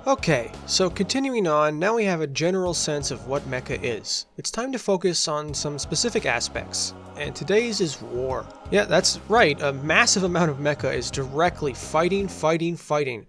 Okay, so continuing on, now we have a general sense of what mecha is. It's time to focus on some specific aspects, and today's is war. Yeah, that's right, a massive amount of mecha is directly fighting.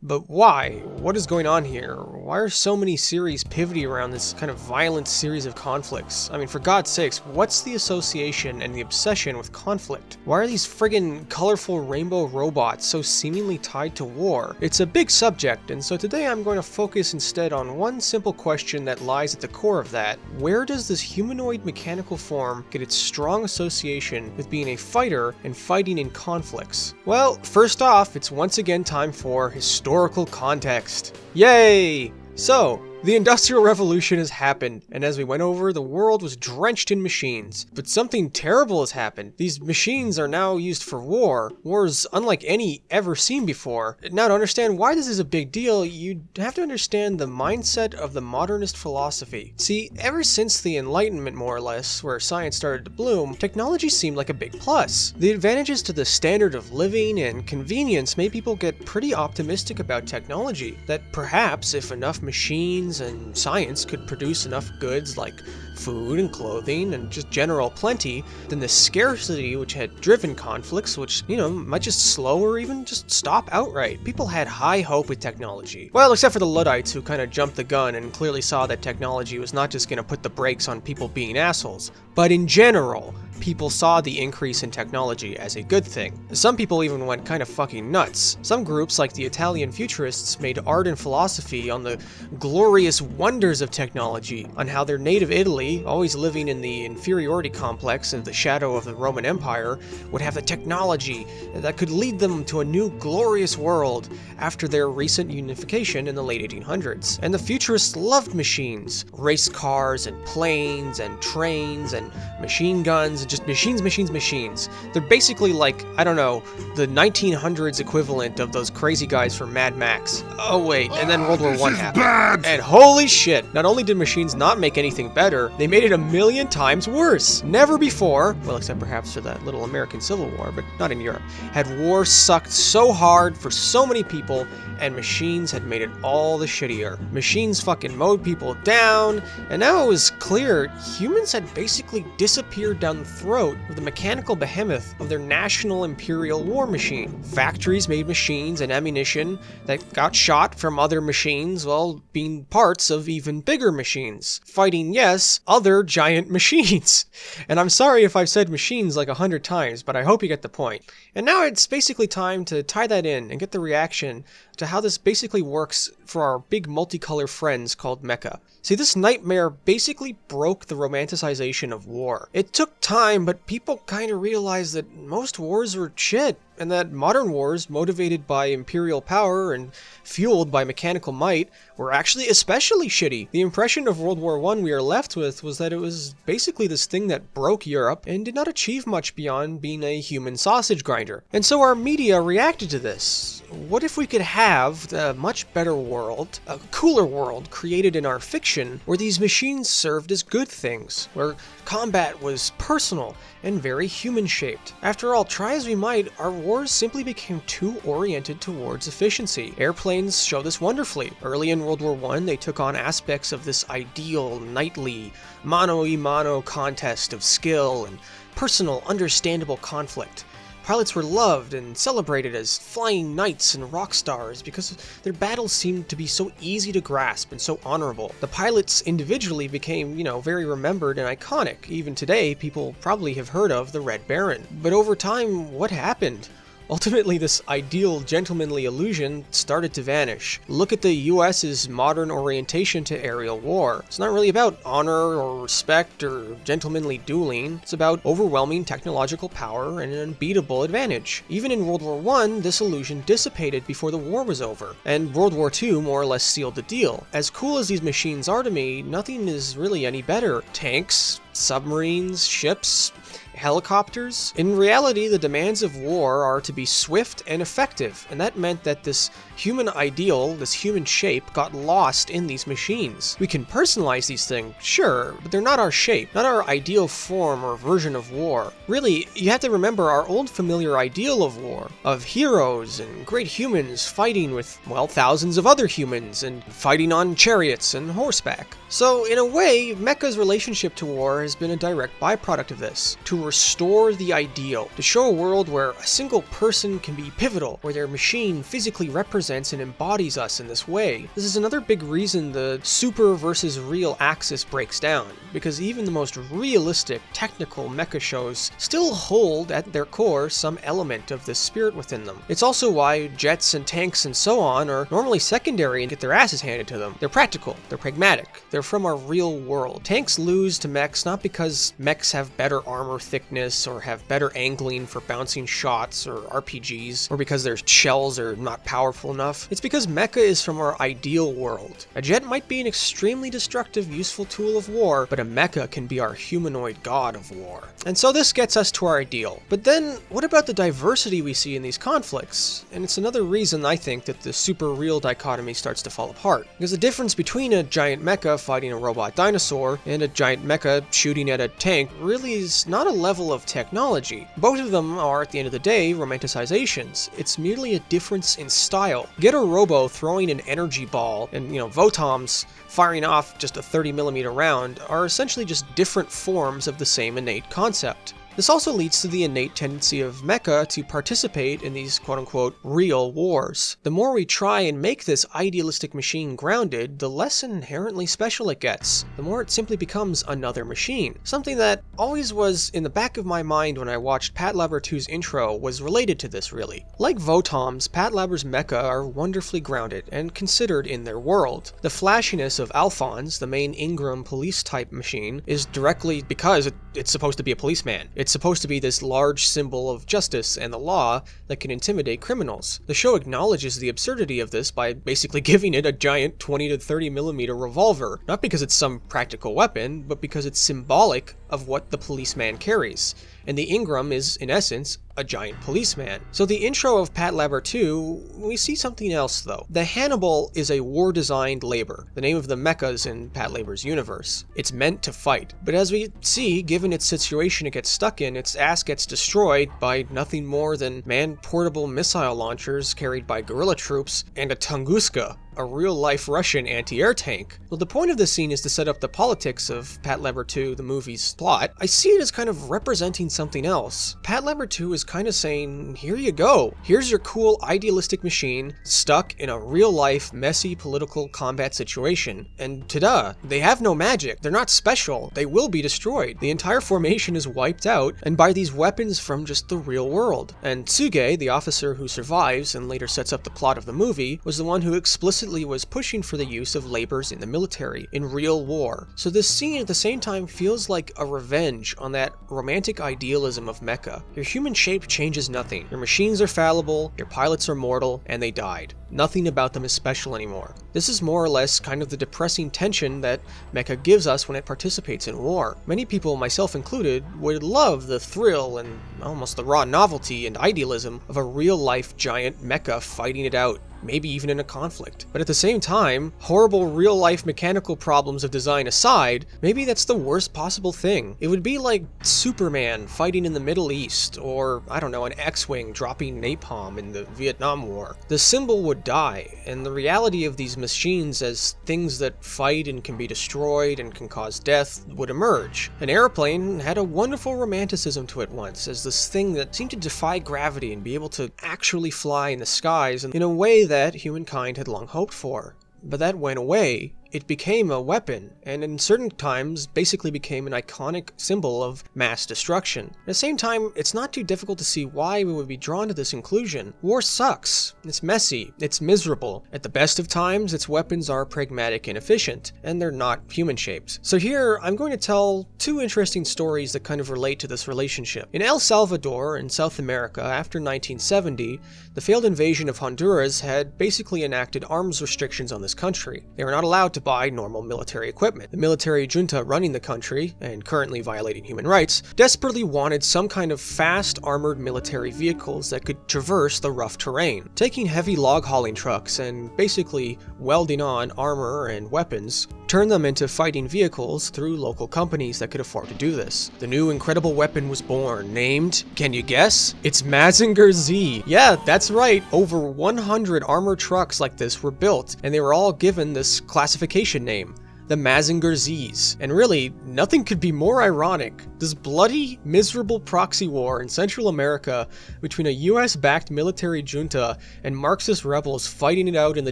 But why? What is going on here? Why are so many series pivoting around this kind of violent series of conflicts? I mean, for God's sakes, what's the association and the obsession with conflict? Why are these friggin' colorful rainbow robots so seemingly tied to war? It's a big subject, and so today I'm going to focus instead on one simple question that lies at the core of that. Where does this humanoid mechanical form get its strong association with being a fighter and fighting in conflicts? Well, first off, it's once again time for historical context. Yay! So, the Industrial Revolution has happened, and as we went over, the world was drenched in machines. But something terrible has happened. These machines are now used for war. Wars unlike any ever seen before. Now, to understand why this is a big deal, you have to understand the mindset of the modernist philosophy. See, ever since the Enlightenment, more or less, where science started to bloom, technology seemed like a big plus. The advantages to the standard of living and convenience made people get pretty optimistic about technology. That perhaps, if enough machines and science could produce enough goods like food and clothing and just general plenty, then the scarcity which had driven conflicts, which, might just slow or even just stop outright. People had high hope with technology. Well, except for the Luddites who kind of jumped the gun and clearly saw that technology was not just going to put the brakes on people being assholes, but in general, people saw the increase in technology as a good thing. Some people even went kind of fucking nuts. Some groups, like the Italian futurists, made art and philosophy on the glorious wonders of technology, on how their native Italy, always living in the inferiority complex of the shadow of the Roman Empire, would have the technology that could lead them to a new glorious world after their recent unification in the late 1800s. And the futurists loved machines. Race cars and planes and trains and machine guns, just machines. They're basically like, I don't know, the 1900s equivalent of those crazy guys from Mad Max. Oh wait, and then World War I happened. And holy shit, not only did machines not make anything better, they made it 1,000,000 times worse. Never before, well except perhaps for that little American Civil War, but not in Europe, had war sucked so hard for so many people, and machines had made it all the shittier. Machines fucking mowed people down, and now it was clear humans had basically disappeared down the throat of the mechanical behemoth of their national imperial war machine. Factories made machines and ammunition that got shot from other machines while being parts of even bigger machines. Fighting, yes, other giant machines. And I'm sorry if I've said machines like 100 times, but I hope you get the point. And now it's basically time to tie that in and get the reaction to how this basically works for our big multicolor friends called mecha. See, this nightmare basically broke the romanticization of war. It took time, but people kind of realized that most wars were shit, and that modern wars, motivated by imperial power and fueled by mechanical might, were actually especially shitty. The impression of World War I we are left with was that it was basically this thing that broke Europe and did not achieve much beyond being a human sausage grinder. And so our media reacted to this. What if we could have a much better world, a cooler world created in our fiction, where these machines served as good things, where combat was personal and very human-shaped? After all, try as we might, our wars simply became too oriented towards efficiency. Airplanes show this wonderfully. Early in World War I, they took on aspects of this ideal, knightly, mano-a-mano contest of skill and personal, understandable conflict. Pilots were loved and celebrated as flying knights and rock stars because their battles seemed to be so easy to grasp and so honorable. The pilots individually became, very remembered and iconic. Even today, people probably have heard of the Red Baron. But over time, what happened? Ultimately, this ideal gentlemanly illusion started to vanish. Look at the US's modern orientation to aerial war. It's not really about honor or respect or gentlemanly dueling. It's about overwhelming technological power and an unbeatable advantage. Even in World War I, this illusion dissipated before the war was over, and World War II more or less sealed the deal. As cool as these machines are to me, nothing is really any better. Tanks, submarines, ships, helicopters? In reality, the demands of war are to be swift and effective, and that meant that this human ideal, this human shape, got lost in these machines. We can personalize these things, sure, but they're not our shape, not our ideal form or version of war. Really, you have to remember our old familiar ideal of war, of heroes and great humans fighting with, well, thousands of other humans and fighting on chariots and horseback. So, in a way, Mecha's relationship to war has been a direct byproduct of this, to restore the ideal, to show a world where a single person can be pivotal, where their machine physically represents and embodies us in this way. This is another big reason the super versus real axis breaks down, because even the most realistic, technical mecha shows still hold at their core some element of this spirit within them. It's also why jets and tanks and so on are normally secondary and get their asses handed to them. They're practical, they're pragmatic, they're from our real world. Tanks lose to mechs not because mechs have better armor thickness or have better angling for bouncing shots or RPGs, or because their shells are not powerful enough. It's because mecha is from our ideal world. A jet might be an extremely destructive, useful tool of war, but a mecha can be our humanoid god of war. And so this gets us to our ideal. But then, what about the diversity we see in these conflicts? And it's another reason I think that the super-real dichotomy starts to fall apart. Because the difference between a giant mecha fighting a robot dinosaur and a giant mecha shooting at a tank really is not a level of technology. Both of them are, at the end of the day, romanticizations. It's merely a difference in style. Get a robo throwing an energy ball and, Votoms firing off just a 30mm round are essentially just different forms of the same innate concept. This also leads to the innate tendency of mecha to participate in these quote-unquote real wars. The more we try and make this idealistic machine grounded, the less inherently special it gets. The more it simply becomes another machine. Something that always was in the back of my mind when I watched Patlabor 2's intro was related to this really. Like Votoms, Patlabor's mecha are wonderfully grounded and considered in their world. The flashiness of Alphonse, the main Ingram police-type machine, is directly because it's supposed to be a policeman. It's supposed to be this large symbol of justice and the law that can intimidate criminals. The show acknowledges the absurdity of this by basically giving it a giant 20 to 30mm revolver, not because it's some practical weapon, but because it's symbolic of what the policeman carries. And the Ingram is, in essence, a giant policeman. So the intro of Patlabor 2, we see something else though. The Hannibal is a war-designed labor, the name of the mechas in Patlabor's universe. It's meant to fight, but as we see, given its situation it gets stuck in, its ass gets destroyed by nothing more than man-portable missile launchers carried by guerrilla troops and a Tunguska, a real-life Russian anti-air tank. Well, the point of this scene is to set up the politics of Patlabor 2, the movie's plot. I see it as kind of representing something else. Patlabor 2 is kind of saying, here you go. Here's your cool idealistic machine stuck in a real-life, messy political combat situation. And ta-da, they have no magic. They're not special. They will be destroyed. The entire formation is wiped out, and by these weapons from just the real world. And Tsuge, the officer who survives and later sets up the plot of the movie, was the one who explicitly was pushing for the use of labors in the military, in real war. So this scene at the same time feels like a revenge on that romantic idealism of mecha. Your human shape changes nothing. Your machines are fallible, your pilots are mortal, and they died. Nothing about them is special anymore. This is more or less kind of the depressing tension that mecha gives us when it participates in war. Many people, myself included, would love the thrill and almost the raw novelty and idealism of a real-life giant mecha fighting it out, maybe even in a conflict. But at the same time, horrible real-life mechanical problems of design aside, maybe that's the worst possible thing. It would be like Superman fighting in the Middle East, or, I don't know, an X-Wing dropping napalm in the Vietnam War. The symbol would die, and the reality of these machines as things that fight and can be destroyed and can cause death would emerge. An airplane had a wonderful romanticism to it once, as this thing that seemed to defy gravity and be able to actually fly in the skies in a way that humankind had long hoped for. But that went away. It became a weapon, and in certain times basically became an iconic symbol of mass destruction. At the same time, it's not too difficult to see why we would be drawn to this inclusion. War sucks. It's messy. It's miserable. At the best of times, its weapons are pragmatic and efficient, and they're not human-shaped. So here, I'm going to tell two interesting stories that kind of relate to this relationship. In El Salvador, in South America, after 1970, the failed invasion of Honduras had basically enacted arms restrictions on this country. They were not allowed to to buy normal military equipment. The military junta running the country, and currently violating human rights, desperately wanted some kind of fast armored military vehicles that could traverse the rough terrain. Taking heavy log hauling trucks and basically welding on armor and weapons turned them into fighting vehicles through local companies that could afford to do this. The new incredible weapon was born, named, can you guess? It's Mecha-Iii. Yeah, that's right, over 100 armored trucks like this were built, and they were all given this classification name, the Mecha-Ii's. And really, nothing could be more ironic. This bloody, miserable proxy war in Central America between a US-backed military junta and Marxist rebels fighting it out in the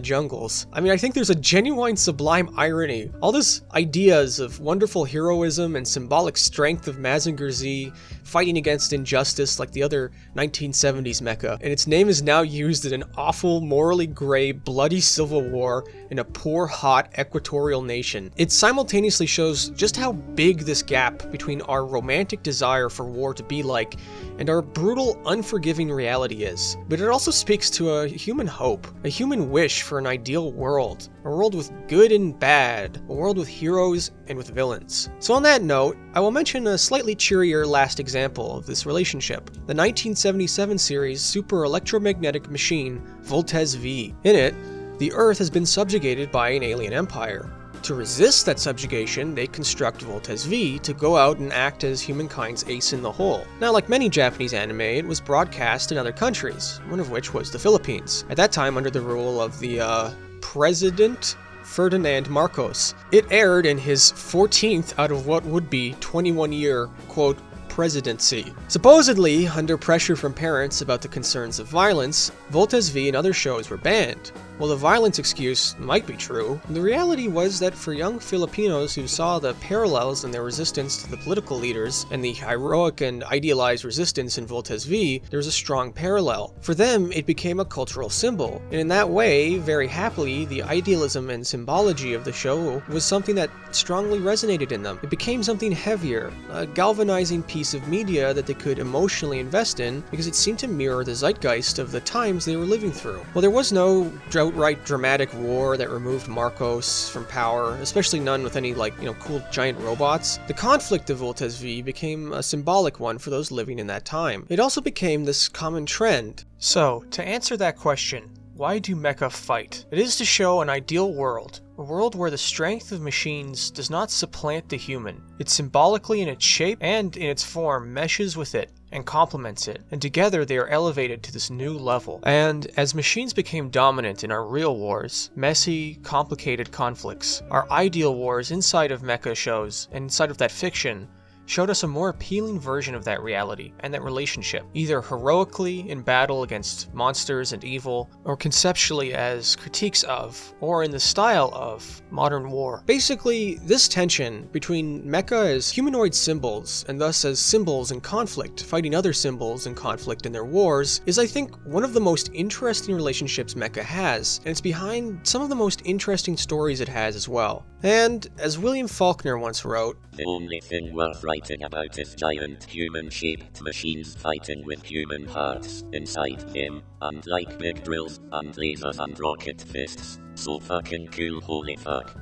jungles. I mean, I think there's a genuine sublime irony. All these ideas of wonderful heroism and symbolic strength of Mecha-Iii fighting against injustice like the other 1970s mecha, and its name is now used in an awful, morally gray, bloody civil war in a poor, hot, equatorial nation. It simultaneously shows just how big this gap between our romantic desire for war to be like and our brutal, unforgiving reality is. But it also speaks to a human hope, a human wish for an ideal world, a world with good and bad, a world with heroes and with villains. So on that note, I will mention a slightly cheerier last example of this relationship, the 1977 series super electromagnetic machine, Voltes V. In it, the Earth has been subjugated by an alien empire. To resist that subjugation, they construct Voltes V to go out and act as humankind's ace in the hole. Now, like many Japanese anime, it was broadcast in other countries, one of which was the Philippines, at that time under the rule of the, President Ferdinand Marcos. It aired in his 14th out of what would be 21-year, quote, presidency. Supposedly, under pressure from parents about the concerns of violence, Voltes V and other shows were banned. While the violence excuse might be true, the reality was that for young Filipinos who saw the parallels in their resistance to the political leaders and the heroic and idealized resistance in Voltes V, there was a strong parallel. For them, it became a cultural symbol, and in that way, very happily, the idealism and symbology of the show was something that strongly resonated in them. It became something heavier, a galvanizing piece of media that they could emotionally invest in because it seemed to mirror the zeitgeist of the times they were living through. Well, there was no outright dramatic war that removed Marcos from power, especially none with any, cool giant robots. The conflict of Voltes V became a symbolic one for those living in that time. It also became this common trend. So, to answer that question, why do mecha fight? It is to show an ideal world, a world where the strength of machines does not supplant the human. It symbolically in its shape and in its form meshes with it and complements it, and together they are elevated to this new level. And as machines became dominant in our real wars, messy, complicated conflicts, our ideal wars inside of mecha shows and inside of that fiction showed us a more appealing version of that reality and that relationship, either heroically in battle against monsters and evil, or conceptually as critiques of, or in the style of, modern war. Basically, this tension between mecha as humanoid symbols, and thus as symbols in conflict, fighting other symbols in conflict in their wars, is I think one of the most interesting relationships mecha has, and it's behind some of the most interesting stories it has as well. And, as William Faulkner once wrote, "The only thing worth writing about is giant human-shaped machines fighting with human hearts inside them, and like big drills, and lasers and rocket fists. So fucking cool, holy fuck."